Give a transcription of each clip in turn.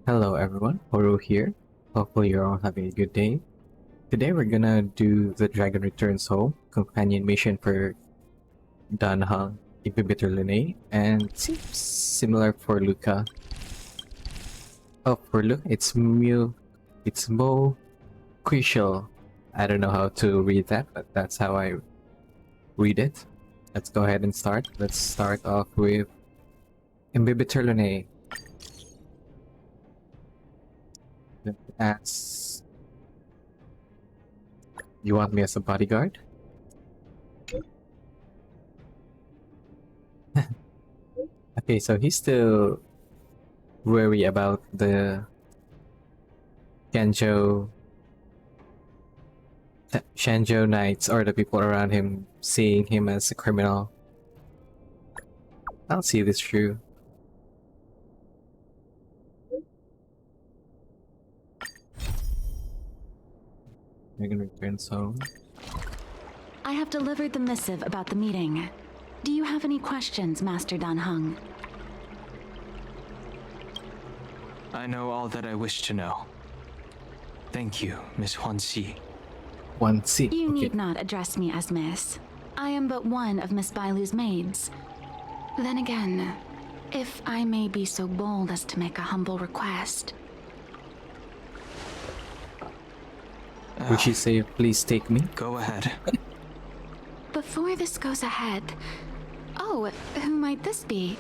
Hello everyone, Horu here. Hopefully you're all having a good day. Today we're gonna do the Dragon Returns Home companion mission for Danhang, Imbibitor Lunae, and it seems similar for Luca. Oh, for Luke, it's Mo Quishel. I don't know how to read that, but that's how I read it. Let's go ahead and start. Let's start off with Imbibitor Lunae. As you want me as a bodyguard? Okay, so he's still worried about the Shenzhou Knights or the people around him seeing him as a criminal. I'll see this through. Dragon returns home. I have delivered the missive about the meeting. Do you have any questions, Master Danhang? I know all that I wish to know. Thank you, Miss Huanxi. Huanxi. You need not address me as Miss. I am but one of Miss Bailu's maids. Then again, if I may be so bold as to make a humble request. Would she say, please take me? Go ahead. Before this goes ahead... Oh, who might this be?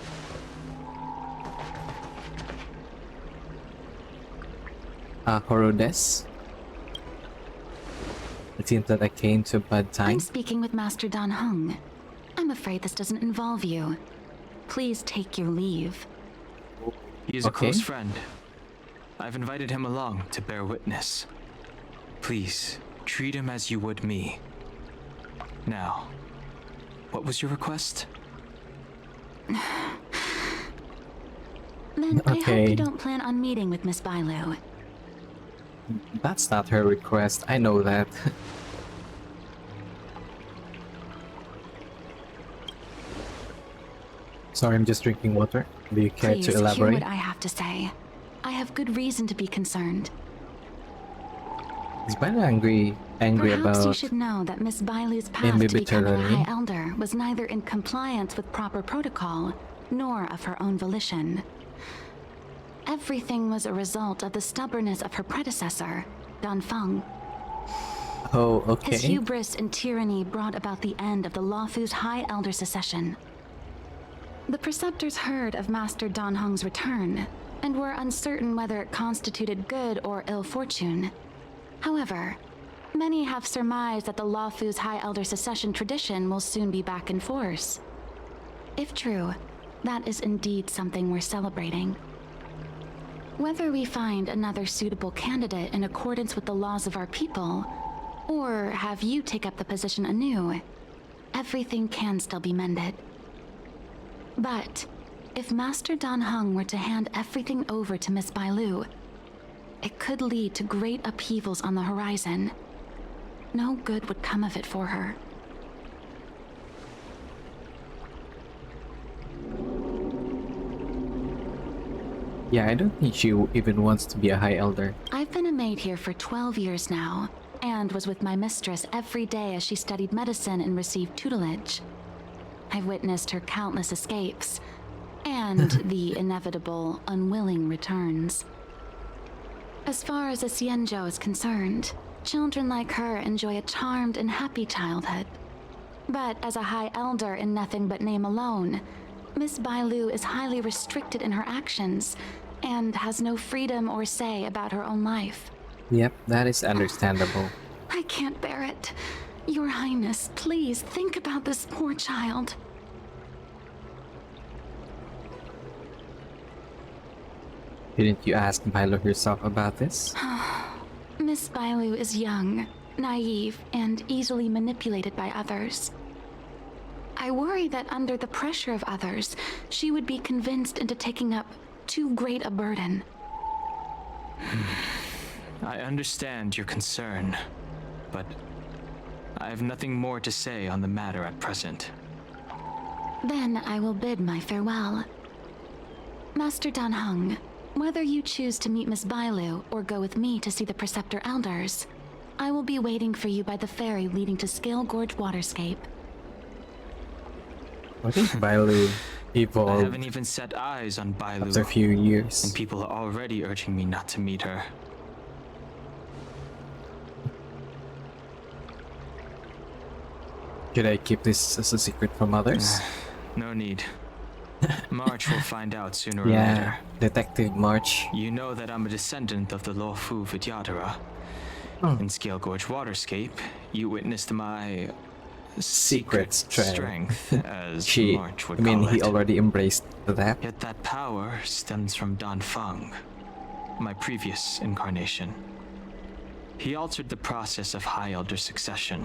Horu des. It seems that I came to a bad time. I'm speaking with Master Danhang. I'm afraid this doesn't involve you. Please take your leave. He is a close friend. I've invited him along to bear witness. Please, treat him as you would me. Now, what was your request? Then I hope you don't plan on meeting with Miss Bailu. That's not her request, I know that. Sorry, I'm just drinking water. Do you care Please, to elaborate? hear what I have to say. I have good reason to be concerned. He's quite angry Perhaps about you should know that Miss Bailu's path to becoming a High Elder was neither in compliance with proper protocol, nor of her own volition. Everything was a result of the stubbornness of her predecessor, Dan Feng. Oh, okay. His hubris and tyranny brought about the end of the Luofu's High Elder succession. The preceptors heard of Master Danhang's return, and were uncertain whether it constituted good or ill fortune. However, many have surmised that the Luofu's High Elder succession tradition will soon be back in force. If true, that is indeed something we're celebrating. Whether we find another suitable candidate in accordance with the laws of our people, or have you take up the position anew, everything can still be mended. But if Master Danhang were to hand everything over to Miss Bailu, it could lead to great upheavals on the horizon. No good would come of it for her. Yeah, I don't think she even wants to be a High Elder. I've been a maid here for 12 years now, and was with my mistress every day as she studied medicine and received tutelage. I've witnessed her countless escapes, and the inevitable, unwilling returns. As far as a Xianzhou is concerned, children like her enjoy a charmed and happy childhood. But as a High Elder in nothing but name alone, Miss Bailu is highly restricted in her actions, and has no freedom or say about her own life. Yep, that is understandable. I can't bear it. Your Highness, please think about this poor child. Didn't you ask Milo herself about this? Miss Bailu is young, naive, and easily manipulated by others. I worry that under the pressure of others, she would be convinced into taking up too great a burden. I understand your concern, but I have nothing more to say on the matter at present. Then I will bid my farewell. Master Danhang, Whether you choose to meet Miss Bailu or go with me to see the Preceptor Elders, I will be waiting for you by the ferry leading to Scale Gorge Waterscape. I think Bailu I evolved haven't even set eyes on Bailu, after a few years. and people are already urging me not to meet her. Should I keep this as a secret from others? No need. March will find out sooner or Yeah, later. Detective March. You know that I'm a descendant of the Lawfu Vidyadhara. In Scale Gorge Waterscape, you witnessed my secret strength, as March would call he it. already embraced that. Yet that power stems from Dan Feng, my previous incarnation. He altered the process of High Elder succession,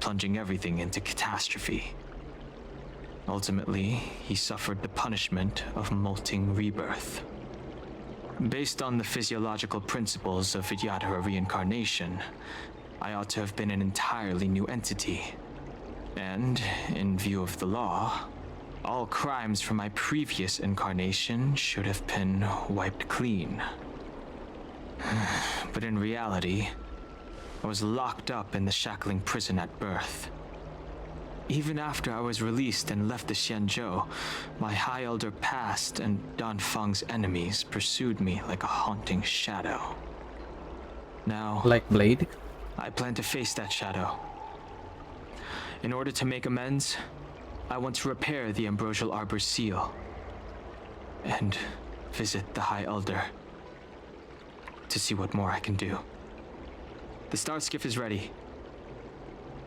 plunging everything into catastrophe. Ultimately, he suffered the punishment of molting rebirth. Based on the physiological principles of Vidyadhara reincarnation, I ought to have been an entirely new entity. And, in view of the law, all crimes from my previous incarnation should have been wiped clean. But in reality, I was locked up in the shackling prison at birth. Even after I was released and left the Xianzhou, my High Elder past and Dan Feng's enemies pursued me like a haunting shadow. Now, Like Blade? I plan to face that shadow. In order to make amends, I want to repair the Ambrosial Arbor's seal and visit the High Elder to see what more I can do. The star skiff is ready.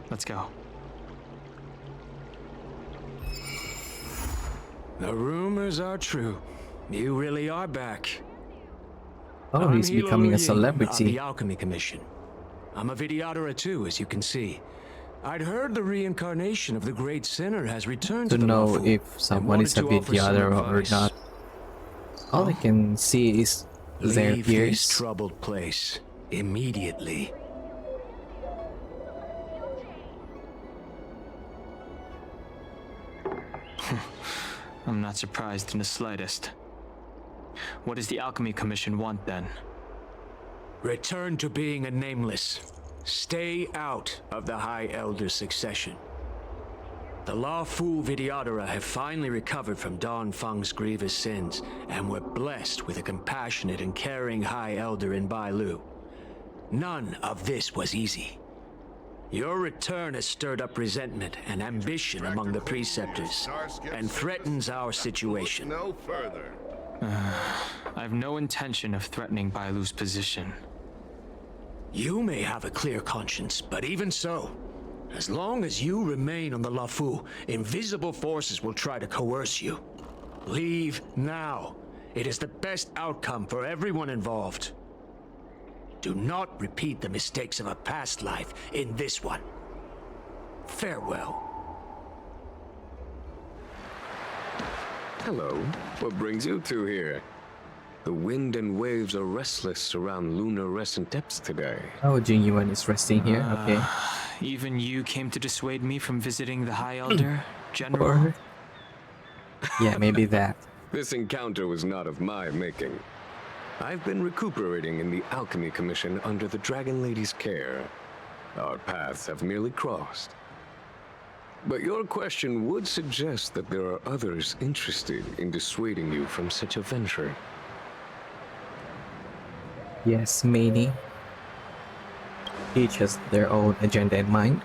Let's go. The rumors are true. You really are back. Oh, he's I'm becoming a Hilo Ying of celebrity. the Alchemy Commission. I'm a Vidyadhara too, as you can see. I'd heard the reincarnation of the great sinner has returned To to the know Lawfu, if and someone is a wanted to offer some Vidyadhara or advice. not. All I can see is their Leave this ears. troubled place immediately. I'm not surprised in the slightest. What does the Alchemy Commission want then? Return to being a nameless. Stay out of the High Elder succession. The Lawfu Vidyadhara have finally recovered from Dan Feng's grievous sins, and were blessed with a compassionate and caring High Elder in Bailu. None of this was easy. Your return has stirred up resentment and ambition among the preceptors, and threatens our situation. No further. I have no intention of threatening Bailu's position. You may have a clear conscience, but even so, as long as you remain on the Lawfu, invisible forces will try to coerce you. Leave now. It is the best outcome for everyone involved. Do not repeat the mistakes of a past life in this one. Farewell. Hello. What brings you two here? The wind and waves are restless around lunar-rescent depths today. Oh, Jingyuan is resting here. Okay. Even you came to dissuade me from visiting the High Elder, General? Or yeah, maybe that. This encounter was not of my making. I've been recuperating in the Alchemy Commission under the Dragon Lady's care. Our paths have merely crossed. But your question would suggest that there are others interested in dissuading you from such a venture. Yes, many. Each has their own agenda in mind.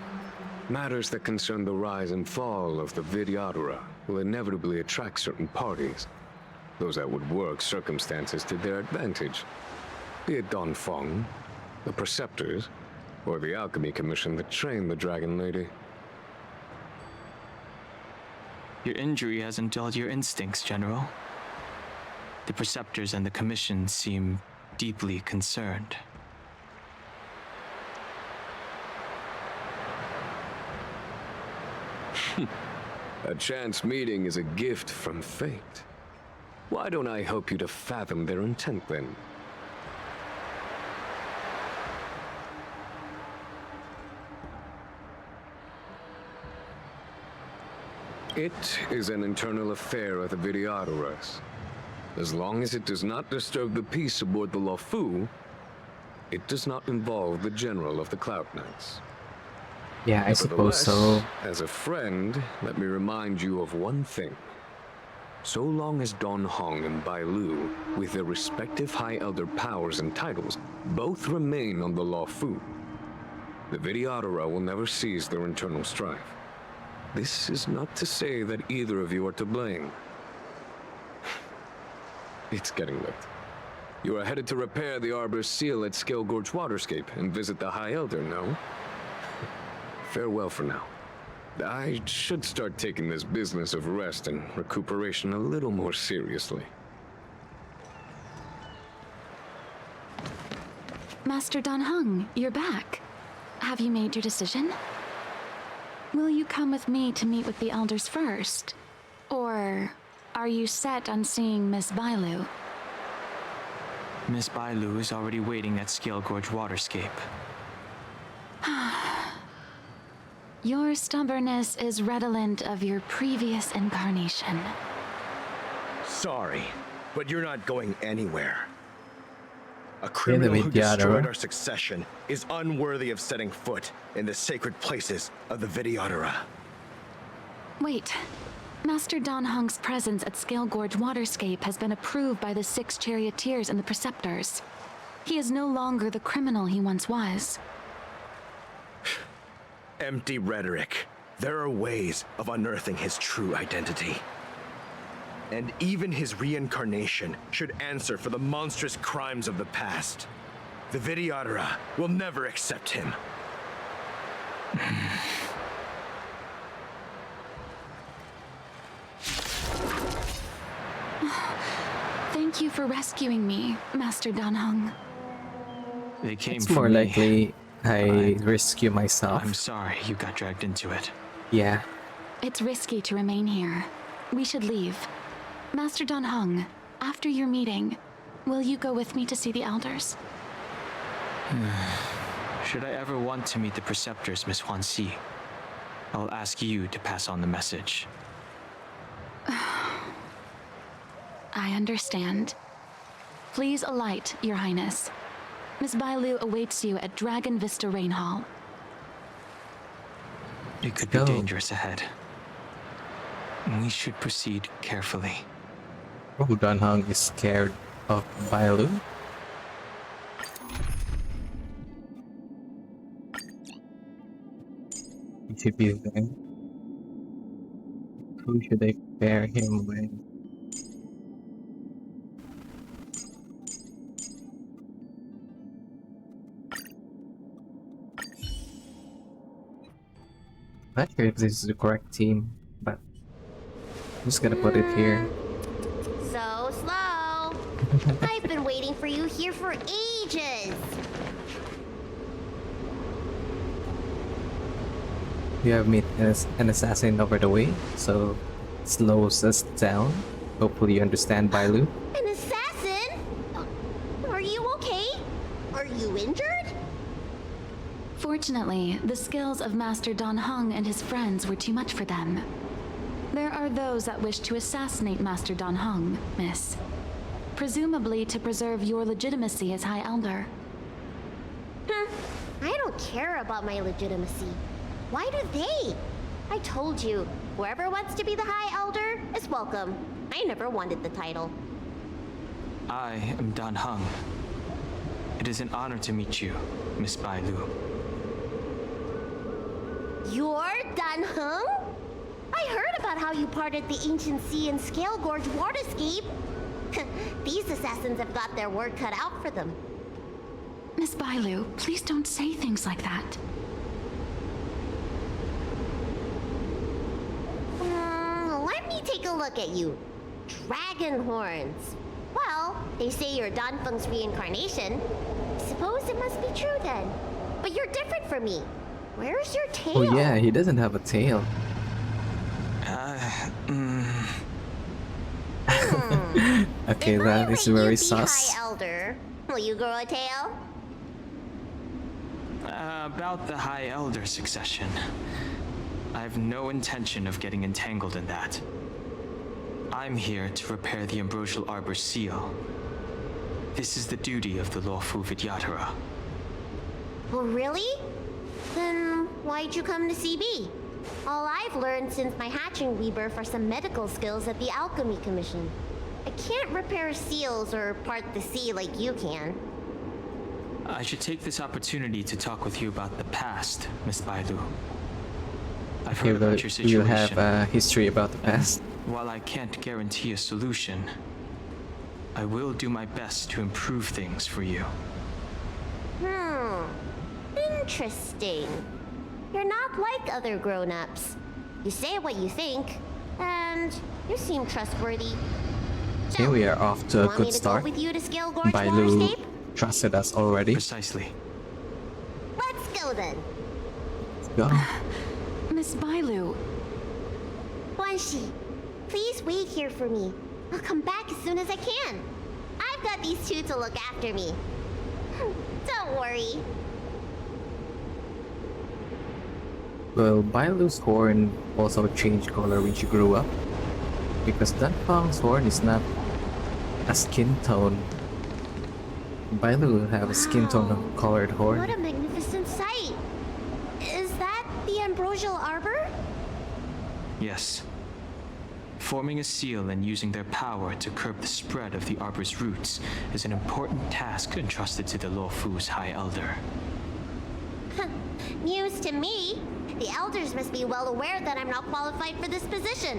Matters that concern the rise and fall of the Vidyadhara will inevitably attract certain parties. Those that would work circumstances to their advantage. Be it Dan Feng, the Preceptors, or the Alchemy Commission that trained the Dragon Lady. Your injury hasn't dulled your instincts, General. The Preceptors and the Commission seem deeply concerned. A chance meeting is a gift from fate. Why don't I help you to fathom their intent then? It is an internal affair of the Vidyadharas. As long as it does not disturb the peace aboard the Lunae, it does not involve the General of the Cloud Knights. Yeah, I suppose so. As a friend, let me remind you of one thing. So long as Dan Heng and Bai Lu, with their respective High Elder powers and titles, both remain on the Lunae, the Videodora will never cease their internal strife. This is not to say that either of you are to blame. It's getting late. You are headed to repair the Arbor's seal at Scale Gorge Waterscape and visit the High Elder, no? Farewell for now. I should start taking this business of rest and recuperation a little more seriously. Master Dan Heng, you're back. Have you made your decision? Will you come with me to meet with the elders first? Or are you set on seeing Miss Bailu? Miss Bailu is already waiting at Scale Gorge Waterscape. Your stubbornness is redolent of your previous incarnation. Sorry, but you're not going anywhere. A criminal who Videodora. destroyed our succession is unworthy of setting foot in the sacred places of the Videodora. Wait. Master Dan Heng's presence at Scale Gorge Waterscape has been approved by the 6 charioteers and the preceptors. He is no longer the criminal he once was. Empty rhetoric. There are ways of unearthing his true identity. And even his reincarnation should answer for the monstrous crimes of the past. The Videodora will never accept him. Thank you for rescuing me, Master Dan Heng. They came It's for more me. likely I rescue myself. I'm sorry you got dragged into it. Yeah. It's risky to remain here. We should leave. Master Dan Heng, after your meeting, will you go with me to see the elders? Should I ever want to meet the preceptors, Miss Huanxi, I'll ask you to pass on the message. I understand. Please alight, Your Highness. Miss Bailu awaits you at Dragon Vista Rain Hall. It could be Go. dangerous ahead. We should proceed carefully. Oh, Dan Heng is scared of Bailu. He should be there. Who should I pair him with? Not sure if this is the correct team, but I'm just gonna put it here. So slow. I've been waiting for you here for ages. We have met an assassin over the way, so it slows us down. Hopefully you understand, Bailu. An assassin? Are you okay? Are you injured? Fortunately, the skills of Master Dan Heng and his friends were too much for them. There are those that wish to assassinate Master Dan Heng, Miss. Presumably to preserve your legitimacy as High Elder. I don't care about my legitimacy. Why do they? I told you, whoever wants to be the High Elder is welcome. I never wanted the title. I am Dan Heng. It is an honor to meet you, Miss Bailu. You're Dan Heng? I heard about how you parted the ancient sea in Scale Gorge Waterscape. These assassins have got their work cut out for them. Miss Bailu, please don't say things like that. Let me take a look at you. Dragon horns. Well, they say you're Dan Feng's reincarnation. Suppose it must be true then. But you're different from me. Where's your tail? Oh yeah, he doesn't have a tail. Okay, If that I is let very you be sus. High Elder, will you grow a tail? About the High Elder succession. I have no intention of getting entangled in that. I'm here to repair the Ambrosial Arbor's seal. This is the duty of the lawful Vidyadhara. Oh, really? Then why'd you come to CB? All I've learned since my hatching rebirth are some medical skills at the Alchemy Commission. I can't repair seals or part the sea like you can. I should take this opportunity to talk with you about the past, Miss Bailu. I've heard about your situation. You have a history about the past. While I can't guarantee a solution, I will do my best to improve things for you. Interesting. You're not like other grown-ups. You say what you think, and you seem trustworthy. Okay, we are off to a Want me good to start. go with you to Scale Gorge Bailu Waterscape? trusted us already. Precisely. Let's go then. Let's go. Miss Bailu, Guanxi, please wait here for me. I'll come back as soon as I can. I've got these two to look after me. Don't worry. Well, Bailu's horn also changed color when she grew up. Because Danfang's horn is not a skin tone. Bailu will have a skin tone colored horn. What a magnificent sight. Is that the Ambrosial Arbor? Yes. Forming a seal and using their power to curb the spread of the Arbor's roots is an important task entrusted to the Luofu's High Elder. News to me. The elders must be well aware that I'm not qualified for this position.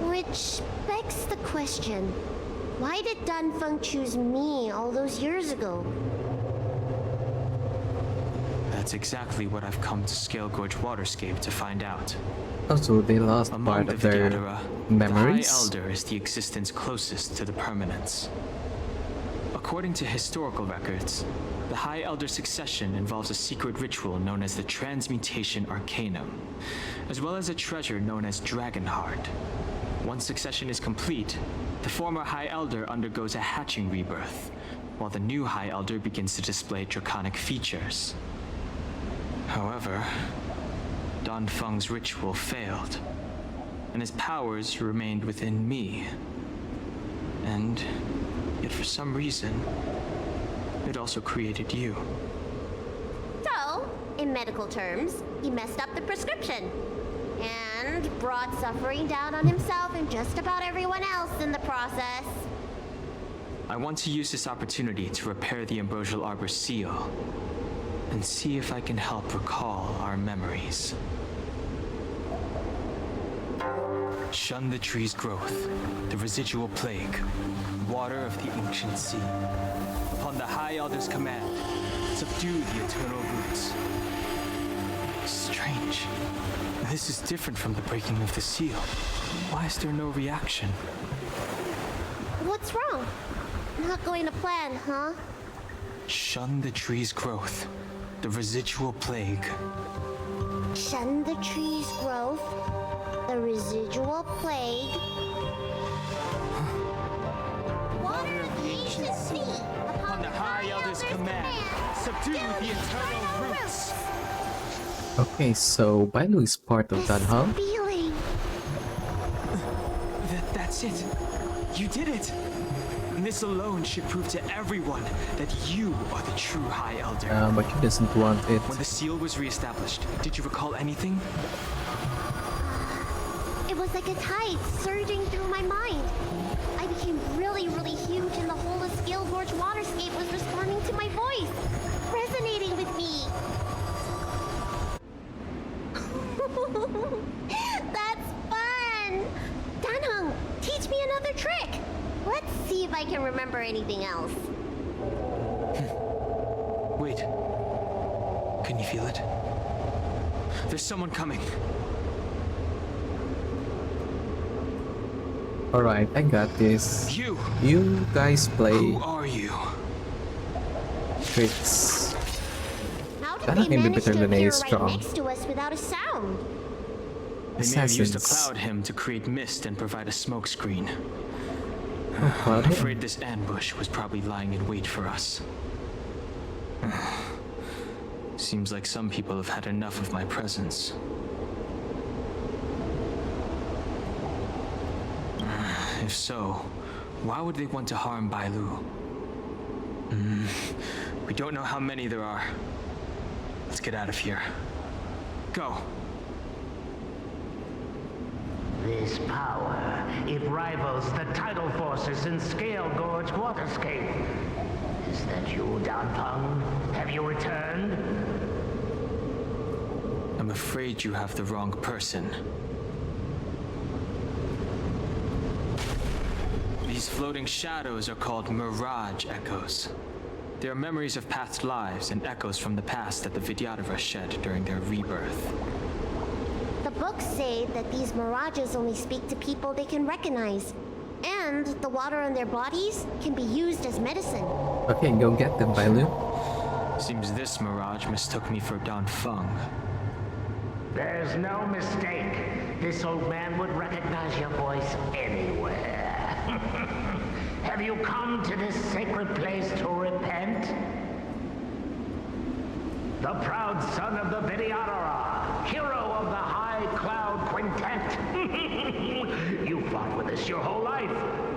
Which begs the question, why did Danfeng choose me all those years ago? That's exactly what I've come to Scale Gorge Waterscape to find out. Also, they lost Among part the of their Vidyadhara, memories. the High Elder is the existence closest to the permanence. According to historical records, the High Elder succession involves a secret ritual known as the Transmutation Arcanum, as well as a treasure known as Dragonheart. Once succession is complete, the former High Elder undergoes a hatching rebirth, while the new High Elder begins to display draconic features. However, Danfeng's ritual failed, and his powers remained within me. And yet for some reason, it also created you. So, in medical terms, he messed up the prescription. And brought suffering down on himself and just about everyone else in the process. I want to use this opportunity to repair the Ambrosial Arbor seal, and see if I can help recall our memories. Shun the tree's growth, the residual plague, water of the ancient sea. Upon the High Elder's command, subdue the eternal roots. Strange. This is different from the breaking of the seal. Why is there no reaction? What's wrong? Not going to plan, huh? Shun the tree's growth, the residual plague. Shun the tree's growth, the residual plague. Water of the ancient sea. Upon the High Elder's command, subdue the eternal roots. Okay, so Bailu is part of Danhang. Feeling. That's it. You did it. And this alone should prove to everyone that you are the true High Elder. But he doesn't want it. When the seal was reestablished, did you recall anything? It was like a tide surging through my mind. I became really, really huge, and the whole of Scale Gorge Waterscape was responding to my voice, resonating with me. That's fun! Danheng, teach me another trick. Let's see if I can remember anything else. Wait. Can you feel it? There's someone coming. Alright, I got this. You! You guys play Who are you? tricks. How did That they manage Imbibitor to Lunae appear is right strong. next to us without a sound? They may have used a Assassins. cloud hymn to create mist and provide a smoke screen. Oh, Cloud I'm Hymn. afraid this ambush was probably lying in wait for us. Seems like some people have had enough of my presence. If so, why would they want to harm Bailu? We don't know how many there are. Let's get out of here. Go. This power, it rivals the tidal forces in Scale Gorge Waterscape. Is that you, Danfeng? Have you returned? I'm afraid you have the wrong person. These floating shadows are called Mirage Echoes. They are memories of past lives and echoes from the past that the Vidyadhara shed during their rebirth. The books say that these mirages only speak to people they can recognize. And the water on their bodies can be used as medicine. Okay, go get them, Bailu. Seems this mirage mistook me for Danfeng. There's no mistake. This old man would recognize your voice anywhere. Have you come to this sacred place to repent? The proud son of the Vidyadhara, hero of the High Cloud Quintet. You fought with us your whole life.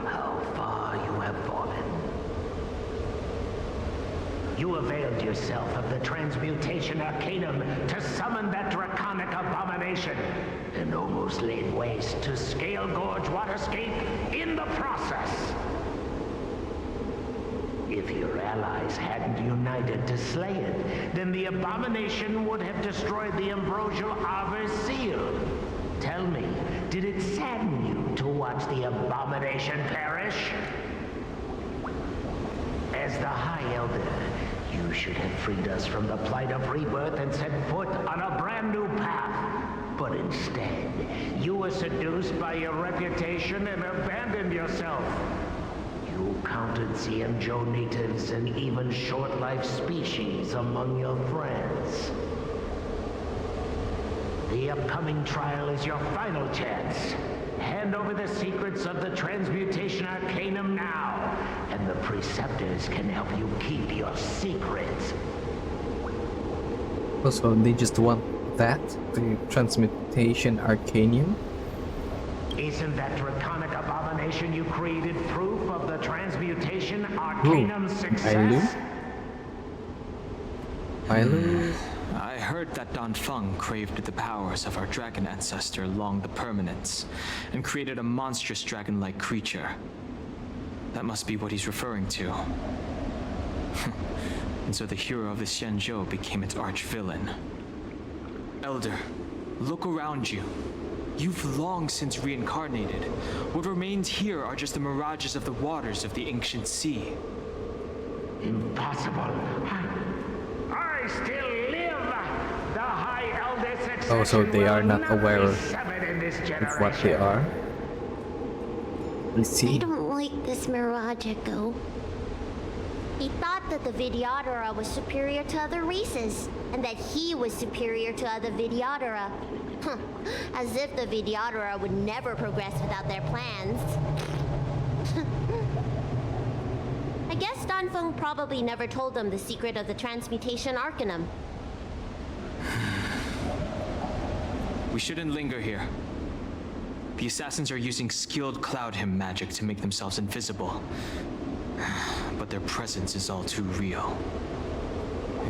How far you have fallen. You availed yourself of the Transmutation Arcanum to summon that draconic abomination, and almost laid waste to Scale Gorge Waterscape in the process. If your allies hadn't united to slay it, then the abomination would have destroyed the ambrosial Arbor's seal. Tell me, did it sadden you to watch the abomination perish? As the High Elder, you should have freed us from the plight of rebirth and set foot on a brand new path. But instead, you were seduced by your reputation and abandoned yourself. You counted Xianzhou natives and even short-life species among your friends. The upcoming trial is your final chance. Hand over the secrets of the Transmutation Arcanum now, and the Preceptors can help you keep your secrets. Also, they just want that? The Transmutation Arcanium? Isn't that draconic abomination you created proof of the Transmutation Arcanum's success? Bailu? I heard that Danfeng craved the powers of our dragon ancestor Long the Permanence, and created a monstrous dragon-like creature. That must be what he's referring to. And so the hero of the Xianzhou became its arch-villain. Elder, look around you. You've long since reincarnated. What remains here are just the mirages of the waters of the ancient sea. Impossible. I still live. The High Elder succession Oh, so they are not aware will of severed in this what they generation. are? I I see. don't like this Mirage Echo. He thought that the Vidyadhara was superior to other races, and that he was superior to other Vidyadhara. As if the Vidyadhara would never progress without their plans. I guess Danfeng probably never told them the secret of the Transmutation Arcanum. We shouldn't linger here. The assassins are using skilled cloud hymn magic to make themselves invisible. But their presence is all too real.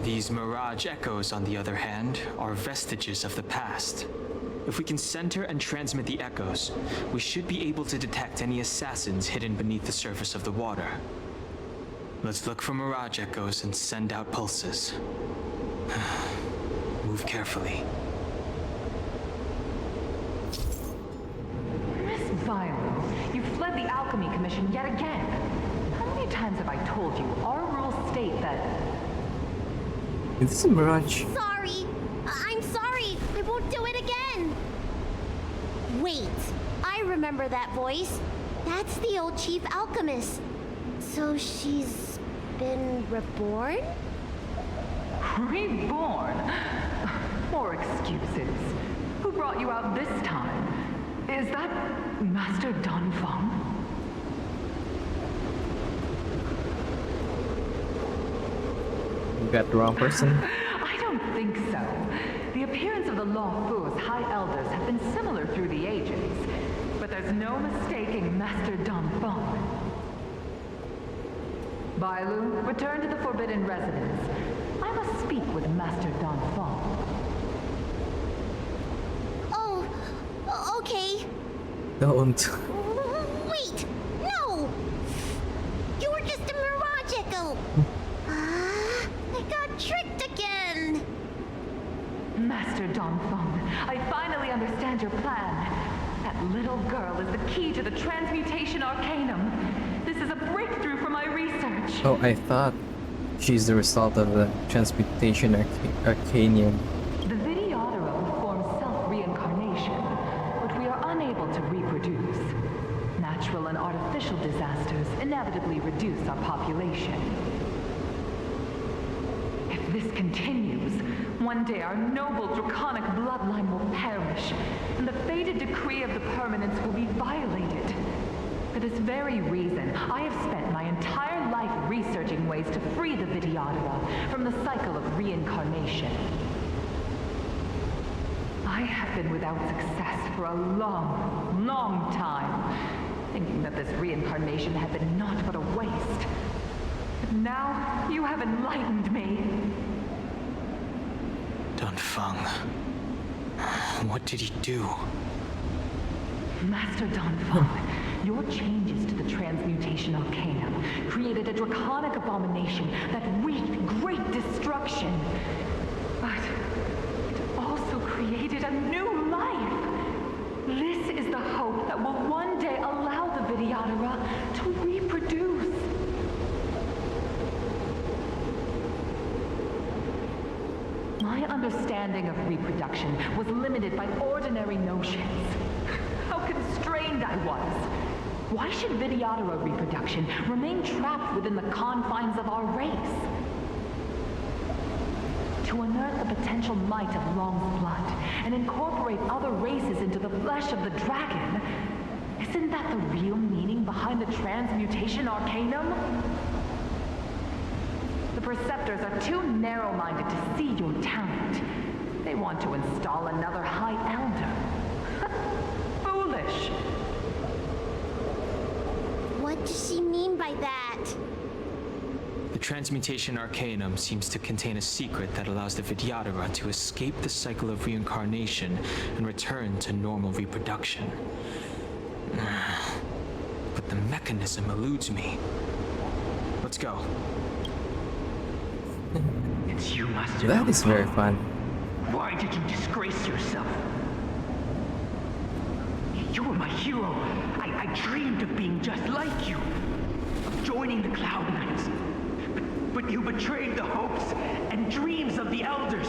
These Mirage Echoes, on the other hand, are vestiges of the past. If we can center and transmit the echoes, we should be able to detect any assassins hidden beneath the surface of the water. Let's look for Mirage Echoes and send out pulses. Move carefully. Miss Violet, you fled the Alchemy Commission yet again. How many times have I told you our rules state that... Is this a Mirage? Sorry! I'm sorry! I won't do it again! Wait, I remember that voice. That's the old chief alchemist. So she's been reborn? Reborn? More excuses. Who brought you out this time? Is that Master Danfeng? You got the wrong person. I don't think so. The appearance of the Lawfu's High Elders have been similar through the ages, but that there's no mistaking Master Danfeng. Bailu, return to the Forbidden Residence. I must speak with Master Danfeng. Oh, okay. Don't. Wait! No! You were just a mirage echo! I got tricked again! Master Danfeng, I finally understand your plan. That little girl is the key to the transmutation arcanum. This is a breakthrough for my research. Oh, I thought she's the result of the transmutation arcanium. The Vidyadhara performs self-reincarnation, but we are unable to reproduce. Natural and artificial disasters inevitably reduce our population. If this continues, one day our noble draconic bloodline will perish, and the fated decree of the permanence will be violated. For this very reason, I have spent my entire life researching ways to free the Vidyadhara from the cycle of reincarnation. I have been without success for a long, long time, thinking that this reincarnation had been naught but a waste. But now, you have enlightened me. Danfeng. What did he do? Master Danfeng, your changes to the transmutation arcanum created a draconic abomination that wreaked great destruction. But it also created a new life. This is the hope that will one day allow the Vidyadhara to reproduce. My understanding of reproduction was limited by ordinary notions. How constrained I was. Why should Vidyadhara reproduction remain trapped within the confines of our race? To unearth the potential might of Long's blood and incorporate other races into the flesh of the dragon, isn't that the real meaning behind the transmutation arcanum? The Preceptors are too narrow-minded to see your talent. They want to install another High Elder. Foolish. What does she mean by that? The transmutation arcanum seems to contain a secret that allows the Vidyadhara to escape the cycle of reincarnation and return to normal reproduction. But the mechanism eludes me. Let's go. It's you, Master. That is very fun. Why did you disgrace yourself? You were my hero. I dreamed of being just like you. Of joining the Cloud Knights. But you betrayed the hopes and dreams of the Elders.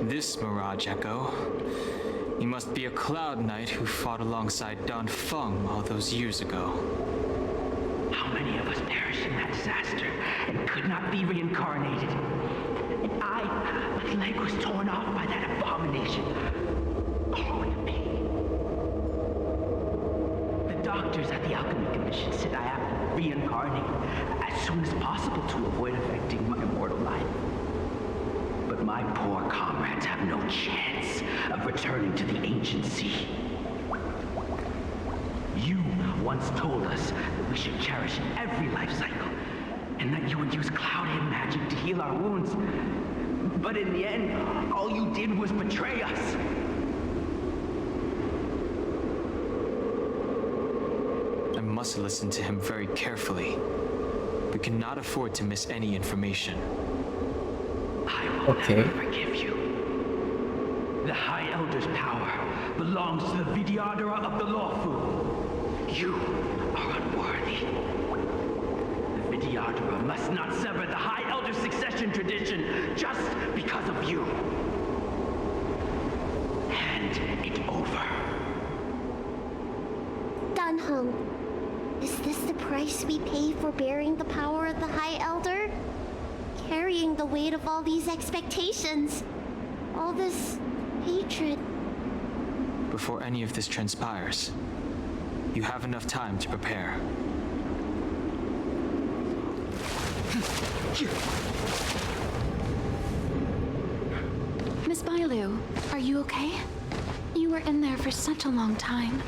This Mirage Echo. You must be a Cloud Knight who fought alongside Danfeng all those years ago. How many of us perished in that disaster and could not be reincarnated? And my leg was torn off by that abomination. Oh, the pain. The doctors at the Alchemy Commission said I have to reincarnate as soon as possible to avoid affecting my immortal life. But my poor comrades have no chance of returning to the ancient sea. You once told us that we should cherish every life cycle, and that you would use cloud-hid magic to heal our wounds. But in the end, all you did was betray us. I must listen to him very carefully. We cannot afford to miss any information. I will Okay. never forgive you. The High Elder's power belongs to the Vidyadhara of the Lawful. You are unworthy. The Vidyadhara must not sever the High Elder succession tradition just because of you. Hand it over. Danheng, is this the price we pay for bearing the power of the High Elder? Carrying the weight of all these expectations. All this hatred. Before any of this transpires, you have enough time to prepare. Miss Bailu, are you okay? You You were in there for such a long time.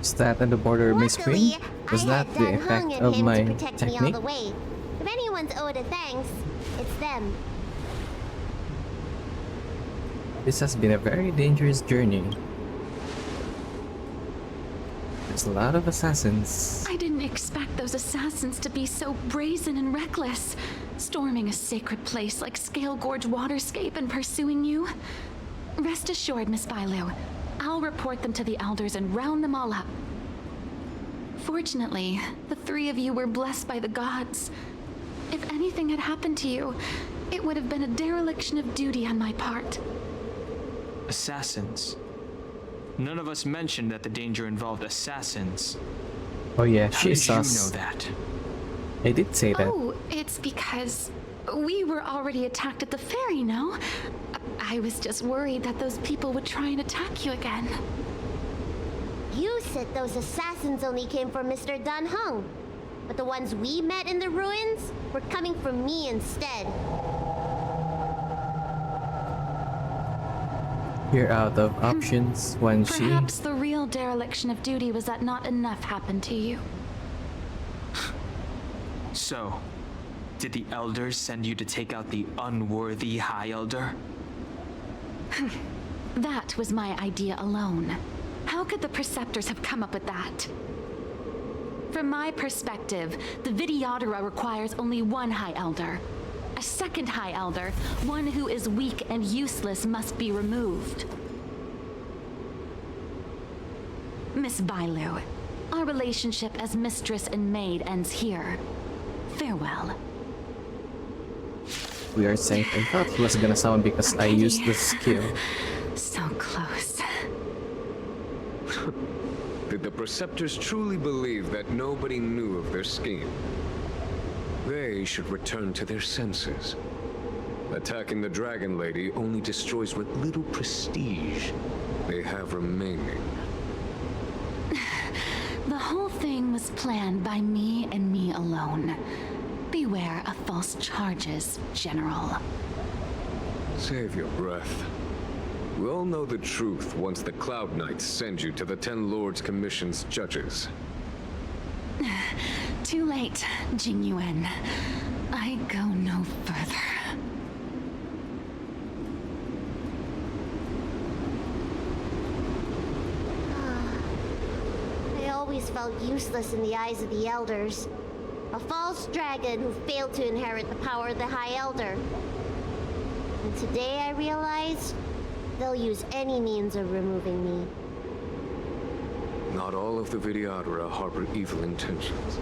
Is that on the border, Miss Luckily, Queen? Was I that had the Dan effect Hung and of him my to protect me all technique? the way. If anyone's owed a thanks, it's them. This has been a very dangerous journey. There's a lot of assassins. I didn't expect those assassins to be so brazen and reckless, storming a sacred place like Scale Gorge Waterscape and pursuing you. Rest assured, Miss Bailu, I'll report them to the elders and round them all up. Fortunately, the three of you were blessed by the gods. If anything had happened to you, it would have been a dereliction of duty on my part. Assassins? None of us mentioned that the danger involved assassins. Oh yeah, How she's did you know sus. that? I did say that. Oh, it's because we were already attacked at the ferry, no? I was just worried that those people would try and attack you again. You said those assassins only came from Mr. Dan Hung, but the ones we met in the ruins were coming from me instead. You're out of options, Wan Shi. Perhaps the real dereliction of duty was that not enough happened to you. So, did the elders send you to take out the unworthy High Elder? That was my idea alone. How could the Preceptors have come up with that? From my perspective, the Videodora requires only one High Elder. A second High Elder, one who is weak and useless, must be removed. Miss Bailu, our relationship as mistress and maid ends here. Farewell. We are safe. I thought he was gonna sound because I used the skill. So close. Did the Preceptors truly believe that nobody knew of their scheme? They should return to their senses. Attacking the Dragon Lady only destroys what little prestige they have remaining. The whole thing was planned by me and me alone. Beware of false charges, General. Save your breath. We'll know the truth once the Cloud Knights send you to the Ten Lords Commission's judges. Too late, Jing Yuan. I go no further. I always felt useless in the eyes of the elders. A false dragon who failed to inherit the power of the High Elder. And today I realized they'll use any means of removing me. Not all of the Videodora harbor evil intentions.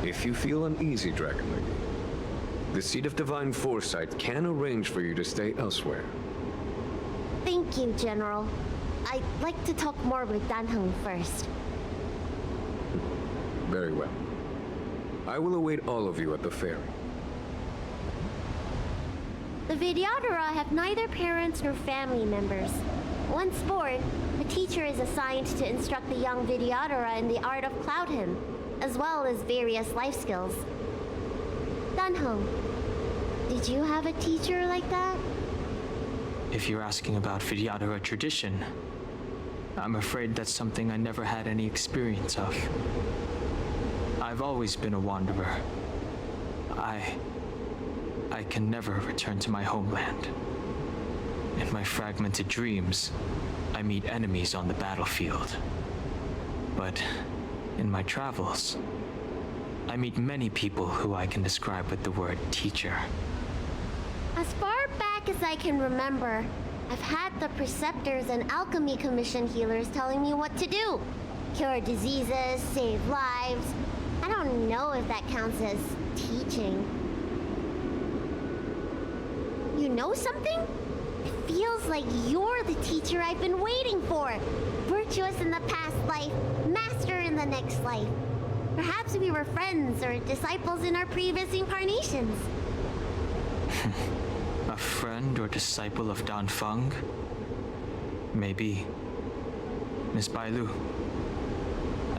If you feel uneasy, Dragon Lady, the Seat of Divine Foresight can arrange for you to stay elsewhere. Thank you, General. I'd like to talk more with Dan Hung first. Very well. I will await all of you at the ferry. The Videodora have neither parents nor family members. Once born, a teacher is assigned to instruct the young Videodora in the art of Cloud Hymn, as well as various life skills. Dan Hung, did you have a teacher like that? If you're asking about Videodora tradition, I'm afraid that's something I never had any experience of. I've always been a wanderer. I can never return to my homeland. In my fragmented dreams, I meet enemies on the battlefield. But in my travels, I meet many people who I can describe with the word teacher. As far back as I can remember, I've had the Preceptors and Alchemy Commission healers telling me what to do. Cure diseases, save lives. I don't know if that counts as teaching. You know something? It feels like you're the teacher I've been waiting for. Virtuous in the past life, master in the next life. Perhaps we were friends or disciples in our previous incarnations. A friend or disciple of Dan Feng? Maybe. Miss Bailu.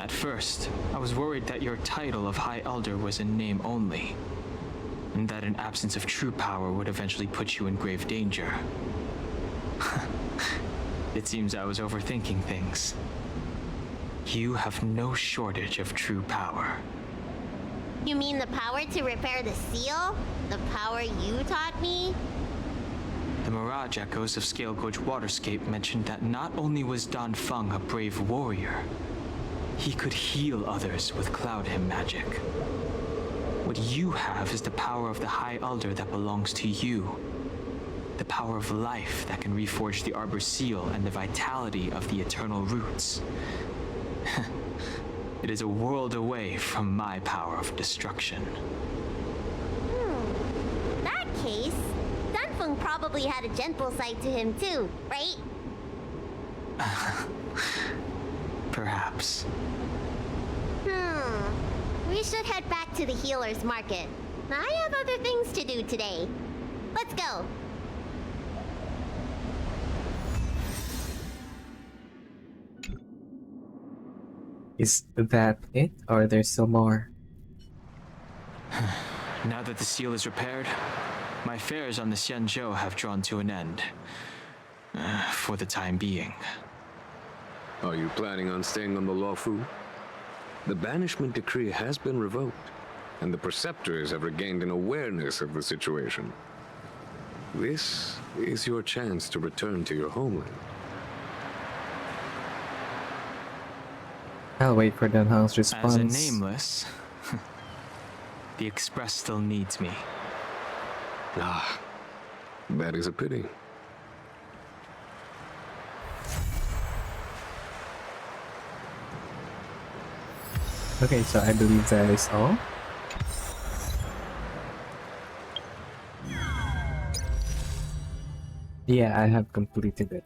At first, I was worried that your title of High Elder was in name only, and that an absence of true power would eventually put you in grave danger. It seems I was overthinking things. You have no shortage of true power. You mean the power to repair the seal? The power you taught me? The Mirage Echoes of Scale Gorge Waterscape mentioned that not only was Dan Feng a brave warrior, he could heal others with Cloud Hymn magic. What you have is the power of the High Elder that belongs to you. The power of life that can reforge the Arbor Seal and the vitality of the Eternal Roots. It is a world away from my power of destruction. In that case, Dunfeng probably had a gentle side to him too, right? Perhaps. We should head back to the healer's market. I have other things to do today. Let's go. Is that it, or there's still more? Now that the seal is repaired, my affairs on the Xianzhou have drawn to an end. For the time being. Are you planning on staying on the Luofu? The banishment decree has been revoked, and the preceptors have regained an awareness of the situation. This is your chance to return to your homeland. I'll wait for Dan Hong's response. As a nameless, the Express still needs me. Ah, that is a pity. Okay, so I believe that is all. Yeah, I have completed it.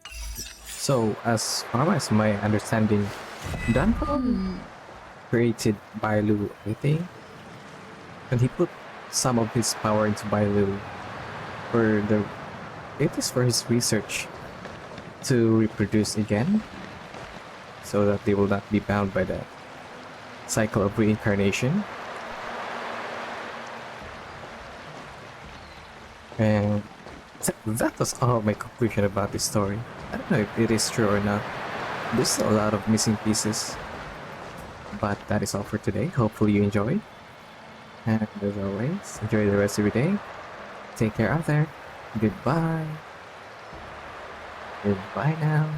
So, as far as my understanding, Dunfeng created Bailu, I think, and he put some of his power into Bailu for the... It is for his research to reproduce again, so that they will not be bound by the cycle of reincarnation. And that was all my conclusion about this story. I don't know if it is true or not. There's still a lot of missing pieces. But that is all for today. Hopefully you enjoyed. And as always, enjoy the rest of your day. Take care out there. Goodbye. Goodbye now.